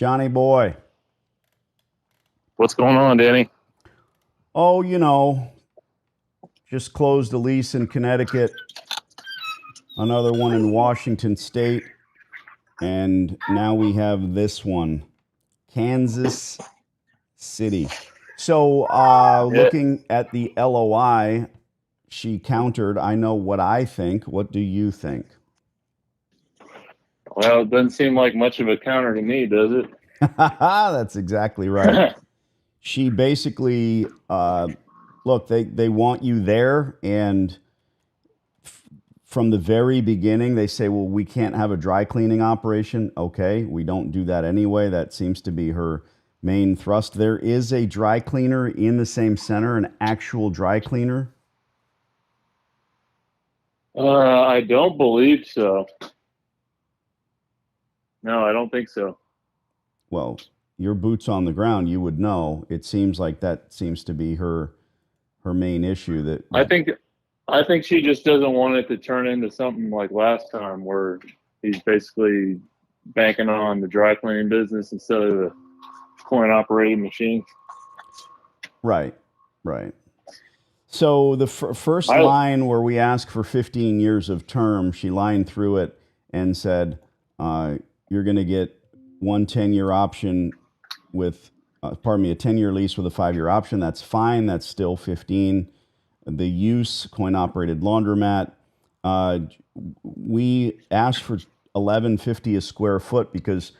Johnny boy. What's going on, Danny? Oh, just closed a lease in Connecticut, another one in Washington State, and now we have this one, Kansas City. So, looking at the LOI, she countered, I know what I think. What do you think? Well, it doesn't seem like much of a counter to me, does it? That's exactly right. She basically, look, they want you there, and from the very beginning, they say, well, we can't have a dry cleaning operation. Okay, we don't do that anyway. That seems to be her main thrust. There is a dry cleaner in the same center, an actual dry cleaner. I don't believe so. No, I don't think so. Well, your boots on the ground, you would know. It seems like that seems to be her main issue. That I think she just doesn't want it to turn into something like last time, where he's basically banking on the dry cleaning business instead of the coin operated machine. Right. So the first line where we ask for 15 years of term, she lined through it and said, you're going to get one 10-year option with, a 10-year lease with a 5-year option. That's fine. That's still 15. The use, coin-operated laundromat. We asked for $11.50 a square foot because,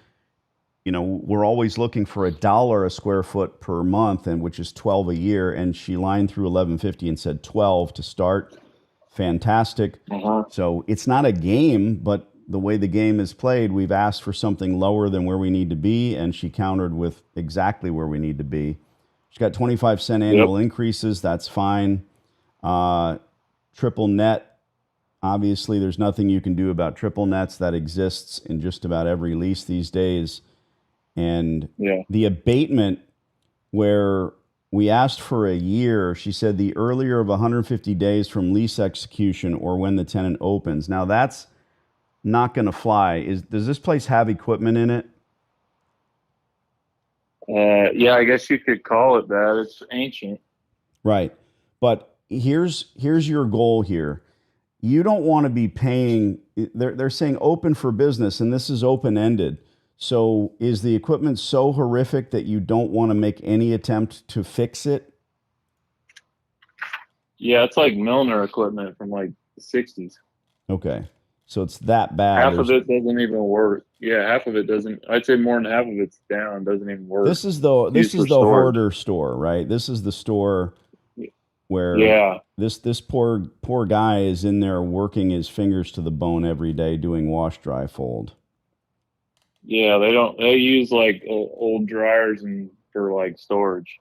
we're always looking for $1 a square foot per month, and which is 12 a year. And she lined through $11.50 and said 12 to start. Fantastic. So it's not a game, but the way the game is played, we've asked for something lower than where we need to be, and she countered with exactly where we need to be. She's got 25-cent annual increases. That's fine. Triple net. Obviously, there's nothing you can do about triple nets. That exists in just about every lease these days. And the abatement, where we asked for a year, she said the earlier of 150 days from lease execution or when the tenant opens. Now, that's not going to fly. Does this place have equipment in it? Yeah, I guess you could call it that. It's ancient. Right. But here's your goal here. You don't want to be paying, they're saying open for business, and this is open-ended. So is the equipment so horrific that you don't want to make any attempt to fix it? Yeah, it's like Milner equipment from like the 60s. Okay. So it's that bad. Half of it doesn't even work. Yeah, half of it doesn't. I'd say more than half of it's down. Doesn't even work. This is the hoarder store, right? This is the store where this poor guy is in there working his fingers to the bone every day doing wash, dry, fold. Yeah, they use like old dryers and for like storage.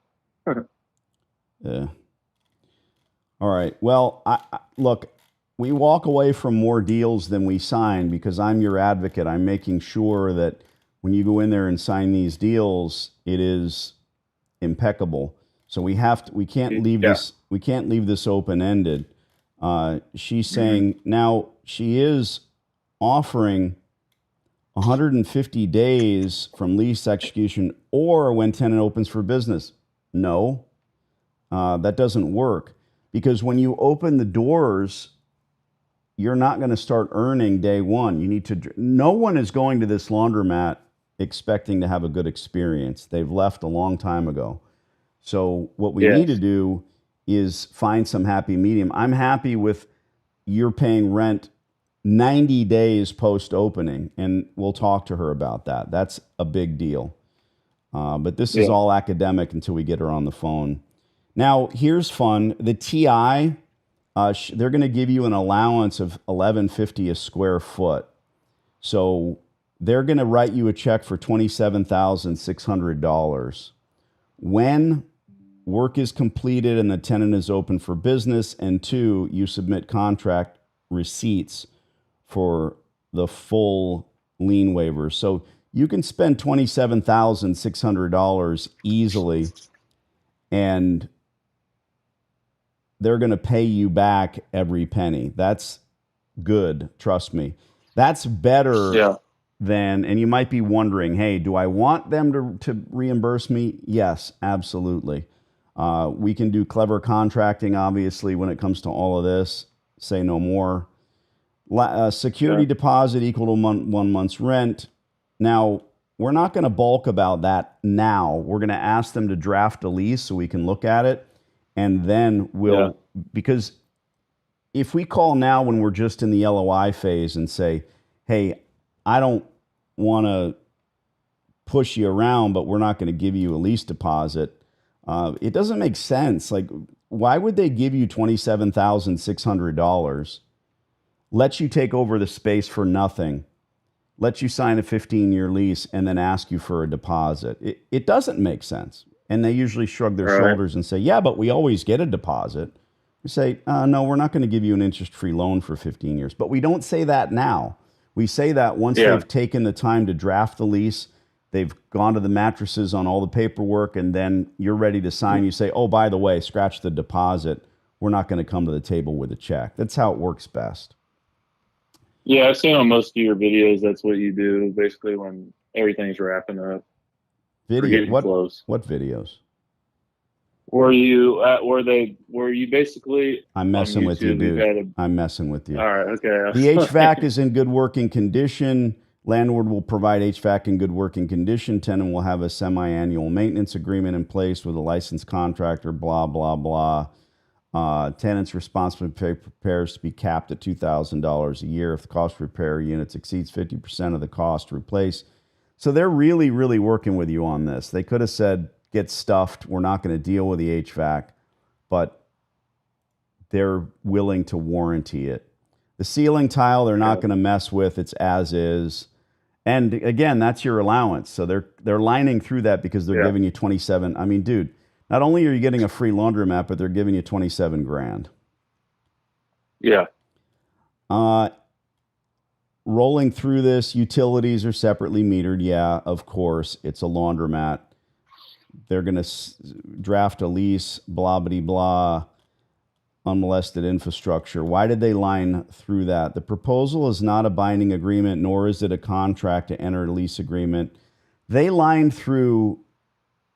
Yeah. All right. Well, look. We walk away from more deals than we sign because I'm your advocate. I'm making sure that when you go in there and sign these deals, it is impeccable. So we can't leave this open-ended. She's saying now she is offering 150 days from lease execution or when tenant opens for business. No, that doesn't work because when you open the doors, you're not going to start earning day one. No one is going to this laundromat expecting to have a good experience. They've left a long time ago. So what we need to do is find some happy medium. I'm happy with you're paying rent 90 days post-opening, and we'll talk to her about that. That's a big deal. But this is all academic until we get her on the phone. Now, here's fun. The TI... they're going to give you an allowance of $11.50 a square foot. So they're going to write you a check for $27,600. When work is completed and the tenant is open for business, and 2, you submit contract receipts for the full lien waiver. So you can spend $27,600 easily, and they're going to pay you back every penny. That's good. Trust me. That's better then, and you might be wondering, hey, do I want them to reimburse me? Yes, absolutely. We can do clever contracting, obviously, when it comes to all of this. Say no more. Security deposit equal to 1 month's rent. Now, we're not going to bulk about that now. We're going to ask them to draft a lease so we can look at it. And then because if we call now when we're just in the LOI phase and say, hey, I don't want to push you around, but we're not going to give you a lease deposit, it doesn't make sense. Like, why would they give you $27,600, let you take over the space for nothing, let you sign a 15-year lease, and then ask you for a deposit? It doesn't make sense. And they usually shrug their shoulders and say, yeah, but we always get a deposit. We say, no, we're not going to give you an interest-free loan for 15 years. But we don't say that now. We say that once they've taken the time to draft the lease, they've gone to the mattresses on all the paperwork, and then you're ready to sign. You say, oh, by the way, scratch the deposit. We're not going to come to the table with a check. That's how it works best. Yeah, I've seen on most of your videos, that's what you do basically when everything's wrapping up. Video? What videos? Were you basically? I'm messing with you, dude. I'm messing with you. All right, okay. The HVAC is in good working condition. Landlord will provide HVAC in good working condition. Tenant will have a semi-annual maintenance agreement in place with a licensed contractor, blah, blah, blah. Tenant's responsibility repairs to be capped at $2,000 a year. If the cost of repair units exceeds 50% of the cost to replace. So they're really, really working with you on this. They could have said, get stuffed. We're not going to deal with the HVAC, but they're willing to warranty it. The ceiling tile, they're not going to mess with. It's as is. And again, that's your allowance. So they're lining through that because they're giving you 27. I mean, dude, not only are you getting a free laundromat, but they're giving you 27 grand. Yeah. Rolling through this, utilities are separately metered. Yeah, of course. It's a laundromat. They're going to draft a lease, blah, blah, blah, unmolested infrastructure. Why did they line through that? The proposal is not a binding agreement, nor is it a contract to enter a lease agreement. They lined through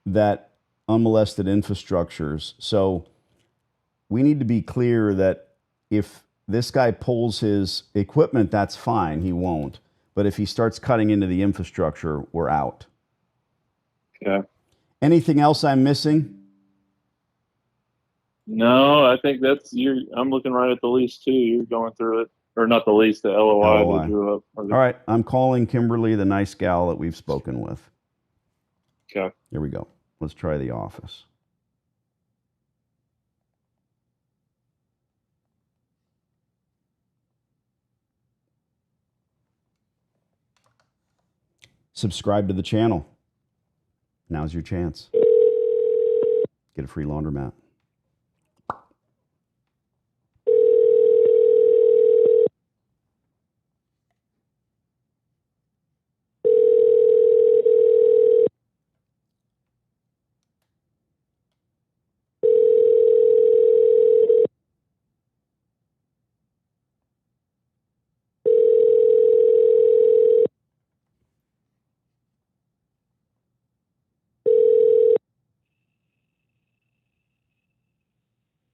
that unmolested infrastructures. So we need to be clear that if this guy pulls his equipment, that's fine. He won't. But if he starts cutting into the infrastructure, we're out. Yeah. Anything else I'm missing? No, I think I'm looking right at the lease too. You're going through it. Or not the lease, the LOI. They drew up. All right. I'm calling Kimberly, the nice gal that we've spoken with. Okay. Here we go. Let's try the office. Subscribe to the channel. Now's your chance. Get a free laundromat.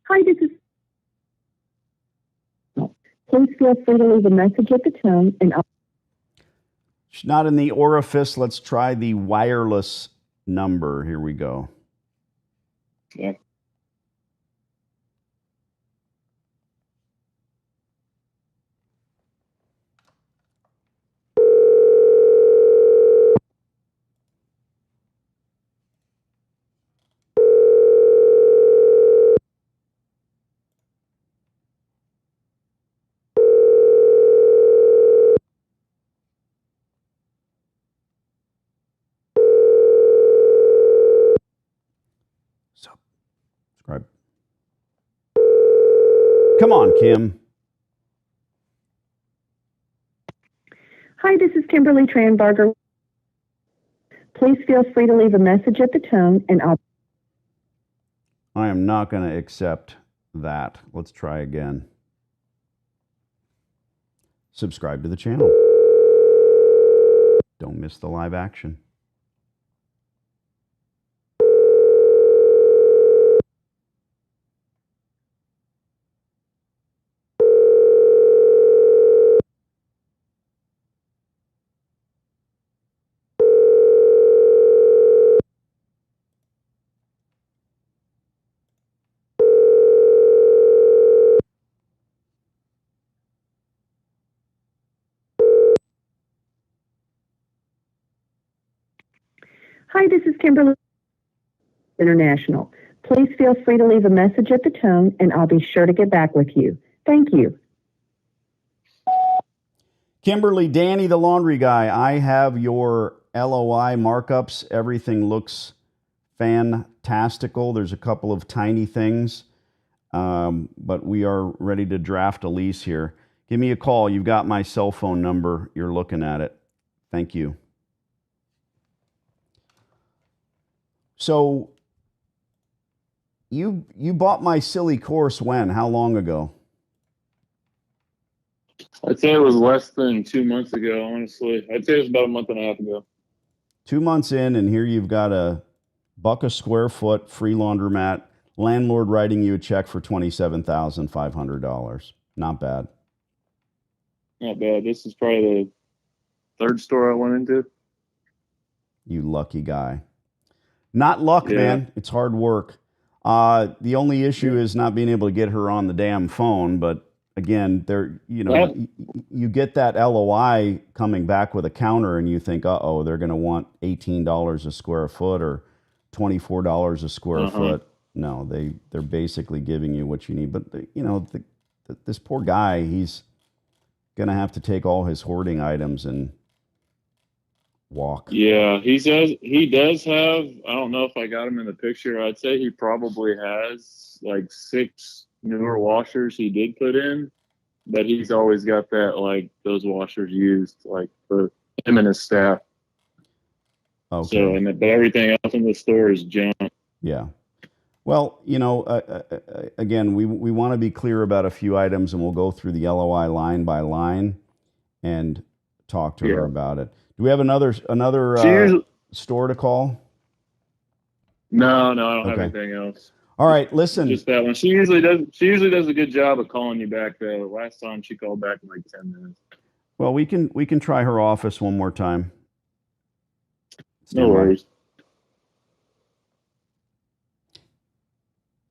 Hi, this is. Please feel free to leave a message at the tone, and It's not in the orifice. Let's try the wireless number. Here we go. Yeah. Subscribe. Come on, Kim. Hi, this is Kimberly Tranbarger. Please feel free to leave a message at the tone, and I am not going to accept that. Let's try again. Subscribe to the channel. Don't miss the live action. Hi, this is Kimberly International. Please feel free to leave a message at the tone, and I'll be sure to get back with you. Thank you. Kimberly, Danny, the laundry guy, I have your LOI markups. Everything looks fantastical. There's a couple of tiny things, but we are ready to draft a lease here. Give me a call. You've got my cell phone number. You're looking at it. Thank you. So you bought my silly course when? How long ago? I'd say it was less than 2 months ago, honestly. I'd say it was about a month and a half ago. 2 months in, and here you've got $1 a square foot free laundromat, landlord writing you a check for $27,500. Not bad. Not bad. This is probably the third store I went into. You lucky guy. Not luck, Yeah. man. It's hard work. The only issue is not being able to get her on the damn phone. But again, you get that LOI coming back with a counter, and you think, uh-oh, they're going to want $18 a square foot or $24 a square foot. No, they're basically giving you what you need. But this poor guy, he's going to have to take all his hoarding items and walk. Yeah, he does have, I don't know if I got him in the picture. I'd say he probably has like 6 newer washers he did put in, but he's always got that, like, those washers used, like, for him and his staff. Okay. So, but everything else in the store is junk. Yeah. Well, again, we want to be clear about a few items, and we'll go through the LOI line by line and talk to her about it. Do we have another store to call? No, I don't have anything else. All right, listen. Just that one. She usually does a good job of calling you back, though. Last time she called back in like 10 minutes. Well, we can try her office one more time. No worries.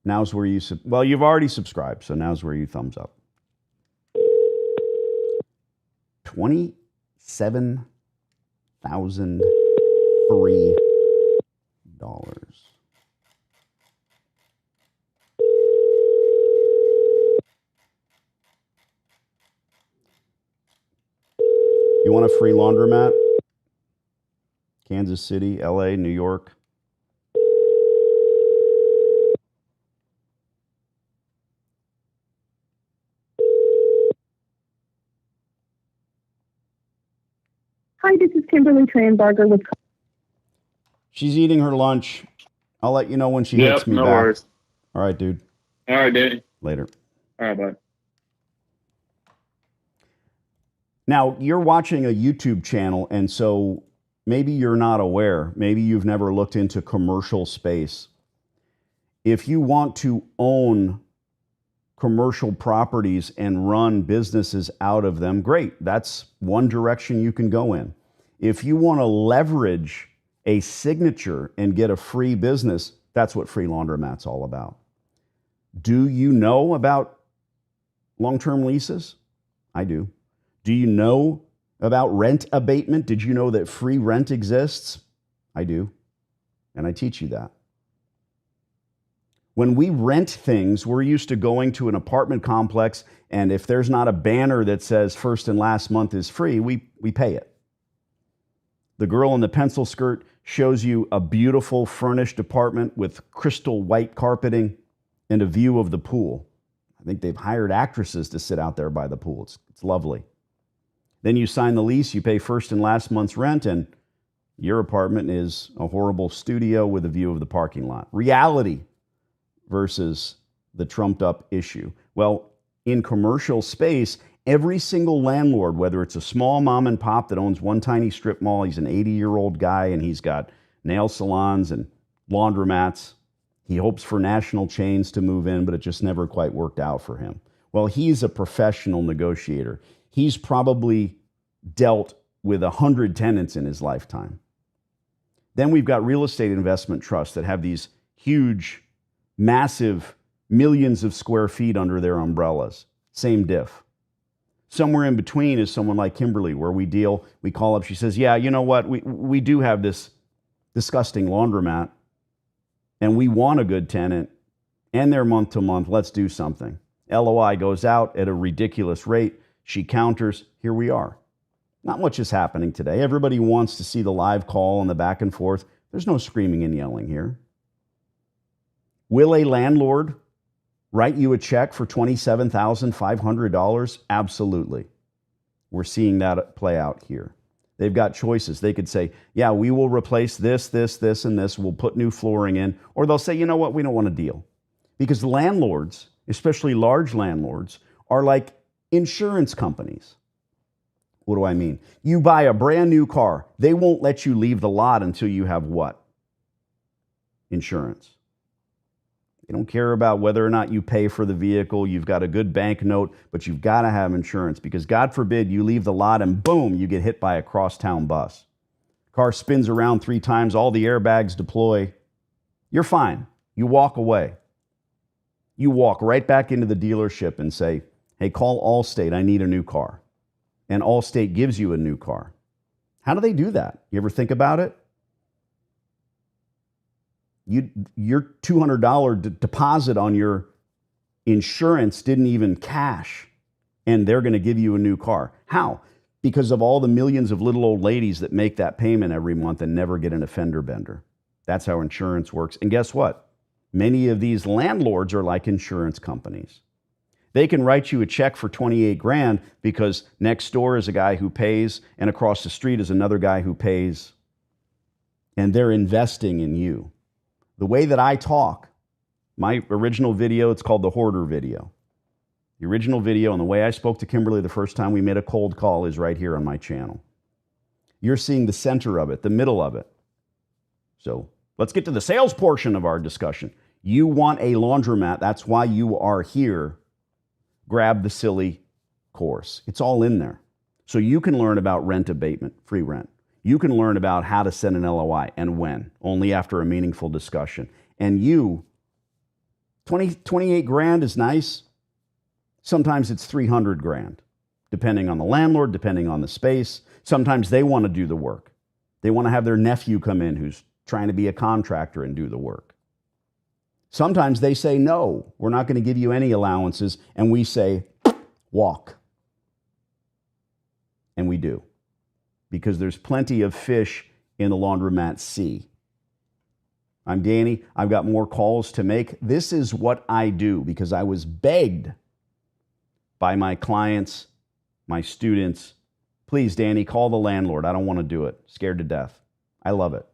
Now's where you you've already subscribed, so now's where you thumbs up. $27,003. You want a free laundromat? Kansas City, LA, New York. Hi, this is Kimberly Tranbarger with. She's eating her lunch. I'll let you know when she hits me back. No worries. All right, dude. All right, Danny. Later. All right, bye. Now, you're watching a YouTube channel, and so maybe you're not aware. Maybe you've never looked into commercial space. If you want to own commercial properties and run businesses out of them, great. That's one direction you can go in. If you want to leverage a signature and get a free business, that's what Free Laundromat's all about. Do you know about long-term leases? I do. Do you know about rent abatement? Did you know that free rent exists? I do. And I teach you that. When we rent things, we're used to going to an apartment complex, and if there's not a banner that says first and last month is free, we pay it. The girl in the pencil skirt shows you a beautiful furnished apartment with crystal white carpeting and a view of the pool. I think they've hired actresses to sit out there by the pool. It's lovely. Then you sign the lease, you pay first and last month's rent, and your apartment is a horrible studio with a view of the parking lot. Reality versus the trumped up issue. Well, in commercial space, every single landlord, whether it's a small mom and pop that owns one tiny strip mall, he's an 80-year-old guy and he's got nail salons and laundromats. He hopes for national chains to move in, but it just never quite worked out for him. Well, he's a professional negotiator. He's probably dealt with 100 tenants in his lifetime. Then we've got real estate investment trusts that have these huge, massive, millions of square feet under their umbrellas. Same diff. Somewhere in between is someone like Kimberly, where we deal, we call up, she says, yeah, you know what, we do have this disgusting laundromat, and we want a good tenant, and they're month to month, let's do something. LOI goes out at a ridiculous rate. She counters, here we are. Not much is happening today. Everybody wants to see the live call and the back and forth. There's no screaming and yelling here. Will a landlord write you a check for $27,500? Absolutely. We're seeing that play out here. They've got choices. They could say, yeah, we will replace this, this, this, and this. We'll put new flooring in. Or they'll say, you know what, we don't want to deal. Because landlords, especially large landlords, are like insurance companies. What do I mean? You buy a brand new car. They won't let you leave the lot until you have what? Insurance. They don't care about whether or not you pay for the vehicle. You've got a good bank note, but you've got to have insurance because God forbid you leave the lot and boom, you get hit by a crosstown bus. Car spins around 3 times, all the airbags deploy. You're fine. You walk away. You walk right back into the dealership and say, hey, call Allstate. I need a new car. And Allstate gives you a new car. How do they do that? You ever think about it? Your $200 deposit on your insurance didn't even cash, and they're going to give you a new car. How? Because of all the millions of little old ladies that make that payment every month and never get an offender bender. That's how insurance works. And guess what? Many of these landlords are like insurance companies. They can write you a check for 28 grand because next door is a guy who pays and across the street is another guy who pays, and they're investing in you. The way that I talk, my original video, it's called the Hoarder video. The original video and the way I spoke to Kimberly the first time we made a cold call is right here on my channel. You're seeing the center of it, the middle of it. So let's get to the sales portion of our discussion. You want a laundromat. That's why you are here. Grab the silly course. It's all in there. So you can learn about rent abatement, free rent. You can learn about how to send an LOI and when, only after a meaningful discussion. And 28 grand is nice. Sometimes it's 300 grand, depending on the landlord, depending on the space. Sometimes they want to do the work. They want to have their nephew come in who's trying to be a contractor and do the work. Sometimes they say, no, we're not going to give you any allowances. And we say, walk. And we do. Because there's plenty of fish in the laundromat sea. I'm Danny. I've got more calls to make. This is what I do because I was begged by my clients, my students. Please, Danny, call the landlord. I don't want to do it. Scared to death. I love it.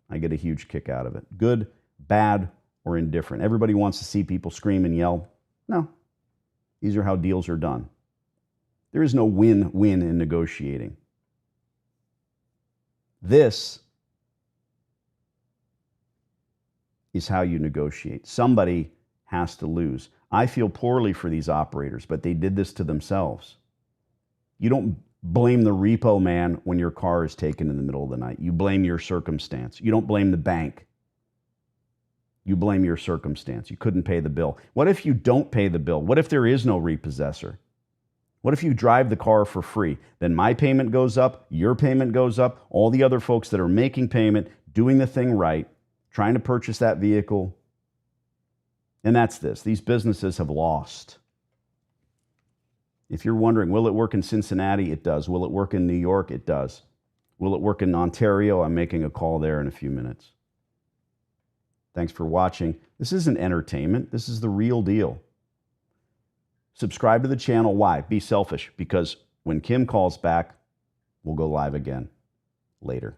I get a huge kick out of it. Good, bad, or indifferent. Everybody wants to see people scream and yell. No. These are how deals are done. There is no win-win in negotiating. This is how you negotiate. Somebody has to lose. I feel poorly for these operators, but they did this to themselves. You don't blame the repo man when your car is taken in the middle of the night. You blame your circumstance. You don't blame the bank. You blame your circumstance. You couldn't pay the bill. What if you don't pay the bill? What if there is no repossessor? What if you drive the car for free? Then my payment goes up, your payment goes up, all the other folks that are making payment, doing the thing right, trying to purchase that vehicle. And that's this. These businesses have lost. If you're wondering, will it work in Cincinnati? It does. Will it work in New York? It does. Will it work in Ontario? I'm making a call there in a few minutes. Thanks for watching. This isn't entertainment. This is the real deal. Subscribe to the channel. Why? Be selfish. Because when Kim calls back, we'll go live again later.